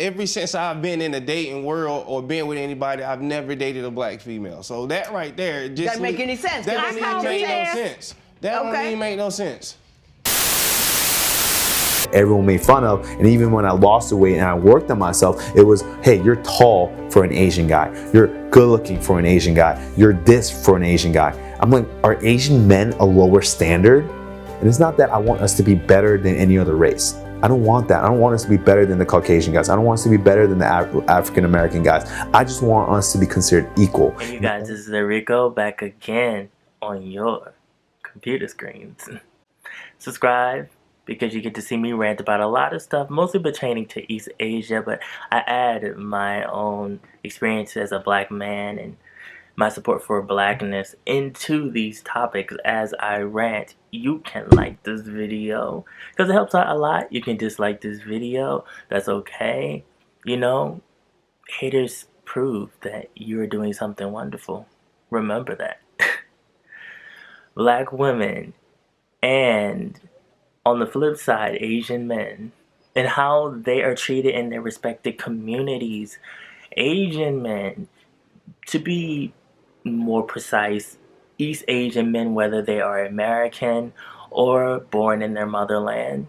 ever since I've been in the dating world or been with anybody, I've never dated a black female. So that right there just doesn't make any sense. That don't even make no sense. That don't even make no sense. Everyone made fun of, and even when I lost the weight and I worked on myself, it was, hey, you're tall for an Asian guy, you're good looking for an Asian guy, you're this for an Asian guy. I'm like, are Asian men a lower standard? And it's not that I want us to be better than any other race. I don't want that. I don't want us to be better than the Caucasian guys. I don't want us to be better than the African American guys. I just want us to be considered equal. Hey you guys, this is Erico back again on your computer screens. Subscribe, because you get to see me rant about a lot of stuff, mostly pertaining to East Asia, but I add my own experience as a black man and my support for blackness into these topics as I rant. You can like this video, because it helps out a lot. You can dislike this video, that's okay. You know, haters prove that you're doing something wonderful. Remember that. Black women and, on the flip side, Asian men, and how they are treated in their respective communities. Asian men, to be more precise, East Asian men, whether they are American or born in their motherland,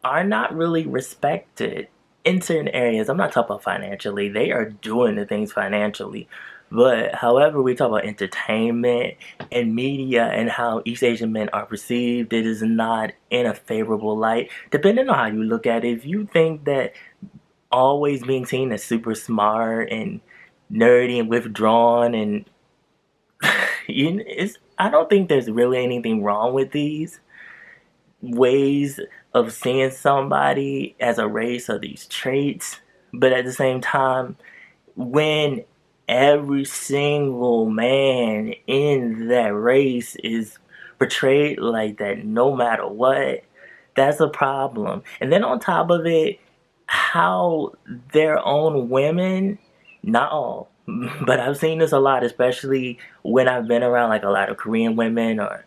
are not really respected in certain areas. I'm not talking about financially. They are doing the things financially. But however we talk about entertainment and media and how East Asian men are perceived, it is not in a favorable light. Depending on how you look at it, if you think that always being seen as super smart and nerdy and withdrawn and I don't think there's really anything wrong with these ways of seeing somebody as a race or these traits. But at the same time, when every single man in that race is portrayed like that no matter what, that's a problem. And then on top of it, how their own women, not all, but I've seen this a lot, especially when I've been around like a lot of Korean women or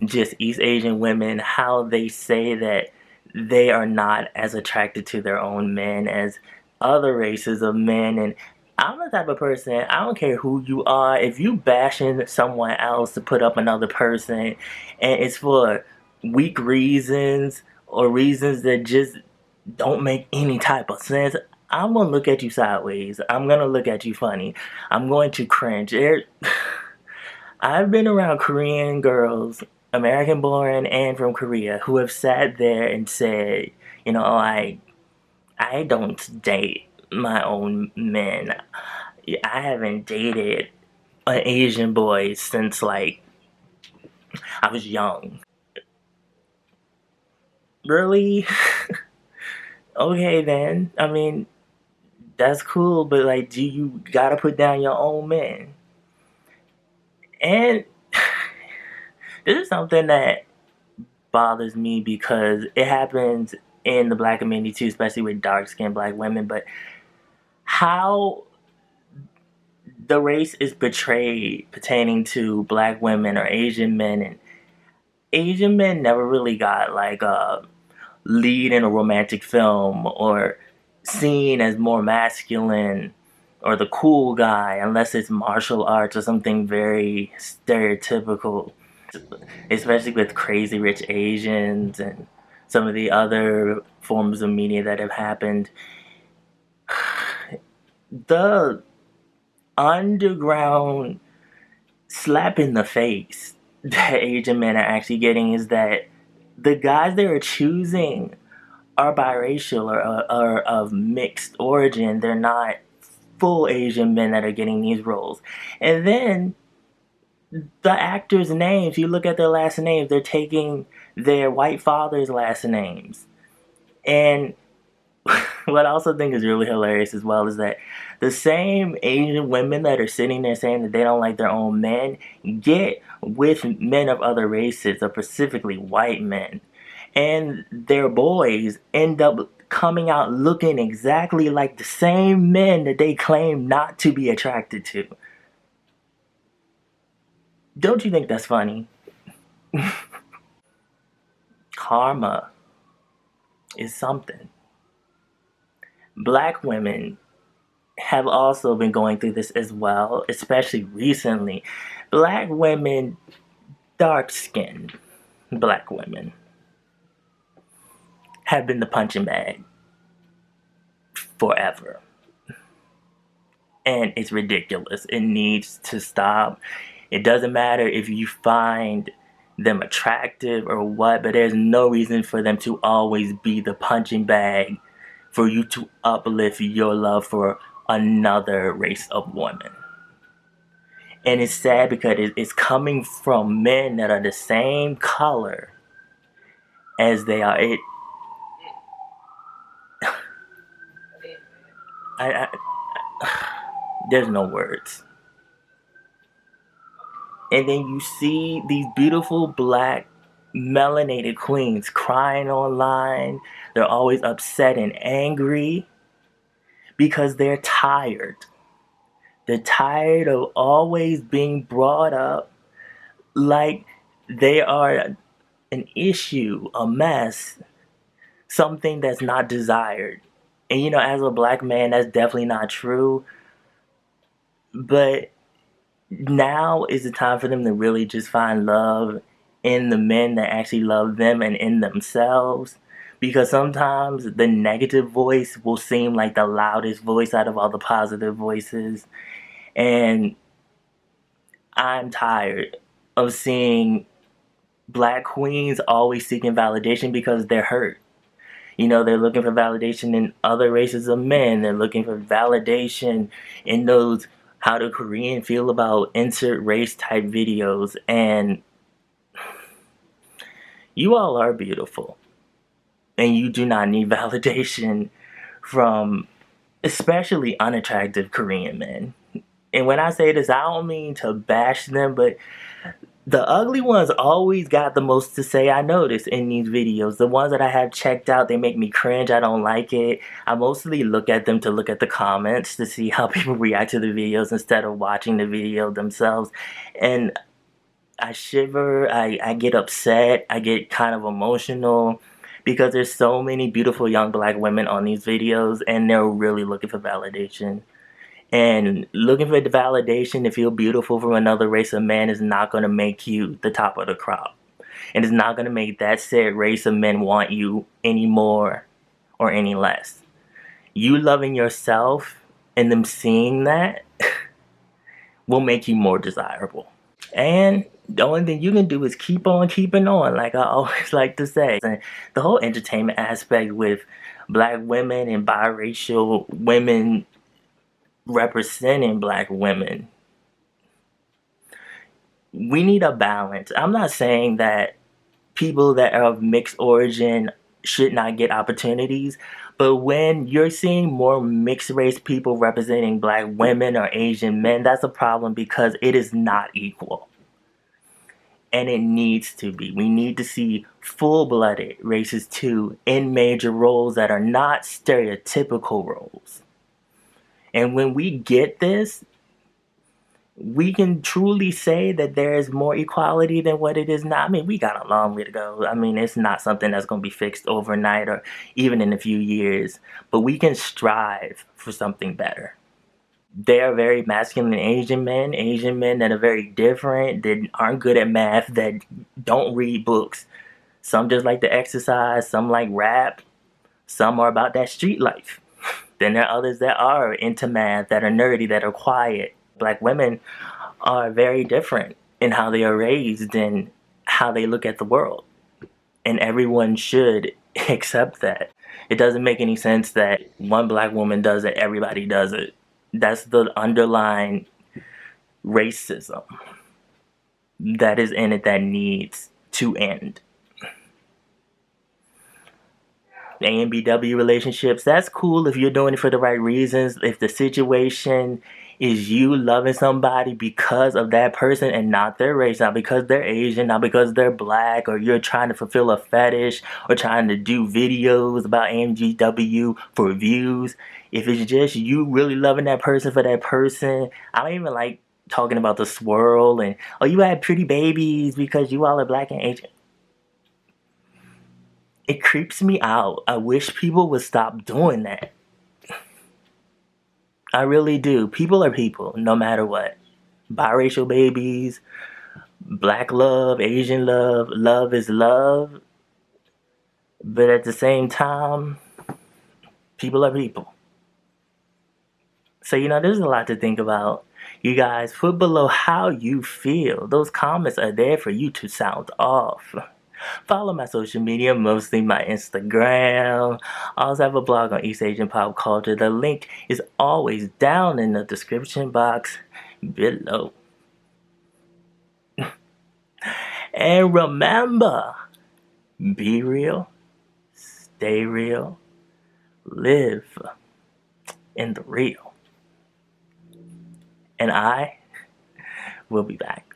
just East Asian women, how they say that they are not as attracted to their own men as other races of men. And I'm the type of person, I don't care who you are, if you bashing someone else to put up another person and it's for weak reasons or reasons that just don't make any type of sense, I'm going to look at you sideways. I'm going to look at you funny. I'm going to cringe. I've been around Korean girls, American born and from Korea, who have sat there and said, you know, I don't date my own men. I haven't dated an Asian boy since like I was young. Really? Okay then. I mean, that's cool, but like, do you gotta put down your own men? And this is something that bothers me because it happens in the black community too, especially with dark-skinned black women, but how the race is portrayed pertaining to black women or Asian men, and Asian men never really got like a lead in a romantic film or seen as more masculine or the cool guy unless it's martial arts or something very stereotypical, especially with Crazy Rich Asians and some of the other forms of media that have happened. The underground slap in the face that Asian men are actually getting is that the guys they are choosing are biracial or of mixed origin. They're not full Asian men that are getting these roles. And then the actors' names, you look at their last names, they're taking their white father's last names. And what I also think is really hilarious as well is that the same Asian women that are sitting there saying that they don't like their own men get with men of other races, or specifically white men, and their boys end up coming out looking exactly like the same men that they claim not to be attracted to. Don't you think that's funny? Karma is something. Black women have also been going through this as well, especially recently. Black women, dark-skinned black women, have been the punching bag forever. And it's ridiculous. It needs to stop. It doesn't matter if you find them attractive or what, but there's no reason for them to always be the punching bag for you to uplift your love for another race of women. And it's sad because it's coming from men that are the same color as they are. I there's no words. And then you see these beautiful black melanated queens crying online. They're always upset and angry because they're tired. They're tired of always being brought up like they are an issue, a mess, something that's not desired. And you know, as a black man, that's definitely not true. But now is the time for them to really just find love in the men that actually love them and in themselves. Because sometimes the negative voice will seem like the loudest voice out of all the positive voices. And I'm tired of seeing black queens always seeking validation because they're hurt. You know, they're looking for validation in other races of men. They're looking for validation in those how do Korean feel about insert race type videos. And you all are beautiful. And you do not need validation from especially unattractive Korean men. And when I say this, I don't mean to bash them, but the ugly ones always got the most to say, I notice, in these videos. The ones that I have checked out, they make me cringe. I don't like it. I mostly look at them to look at the comments to see how people react to the videos instead of watching the video themselves. And I shiver, I get upset, I get kind of emotional because there's so many beautiful young black women on these videos and they're really looking for validation. And looking for the validation to feel beautiful from another race of men is not going to make you the top of the crop. And it's not going to make that said race of men want you any more or any less. You loving yourself and them seeing that will make you more desirable. And the only thing you can do is keep on keeping on, like I always like to say. And the whole entertainment aspect with black women and biracial women representing black women, we need a balance. I'm not saying that people that are of mixed origin should not get opportunities, but when you're seeing more mixed race people representing black women or Asian men, that's a problem because it is not equal. And it needs to be. We need to see full-blooded races too in major roles that are not stereotypical roles. And when we get this, we can truly say that there is more equality than what it is now. I mean, we got a long way to go. I mean, it's not something that's going to be fixed overnight or even in a few years. But we can strive for something better. They are very masculine Asian men that are very different, that aren't good at math, that don't read books. Some just like to exercise, some like rap, some are about that street life. Then there are others that are into math, that are nerdy, that are quiet. Black women are very different in how they are raised and how they look at the world. And everyone should accept that. It doesn't make any sense that one black woman does it, everybody does it. That's the underlying racism that is in it that needs to end. A and BW relationships, that's cool if you're doing it for the right reasons. If the situation is you loving somebody because of that person and not their race, not because they're Asian, not because they're black, or you're trying to fulfill a fetish or trying to do videos about AMGW for views. If it's just you really loving that person for that person, I don't even like talking about the swirl and, oh, you had pretty babies because you all are black and Asian. It creeps me out. I wish people would stop doing that. I really do. People are people, no matter what. Biracial babies, black love, Asian love, love is love. But at the same time, people are people. So, there's a lot to think about. You guys, put below how you feel. Those comments are there for you to sound off. Follow my social media, mostly my Instagram. I also have a blog on East Asian pop culture. The link is always down in the description box below. And remember, be real, stay real, live in the real. And I will be back.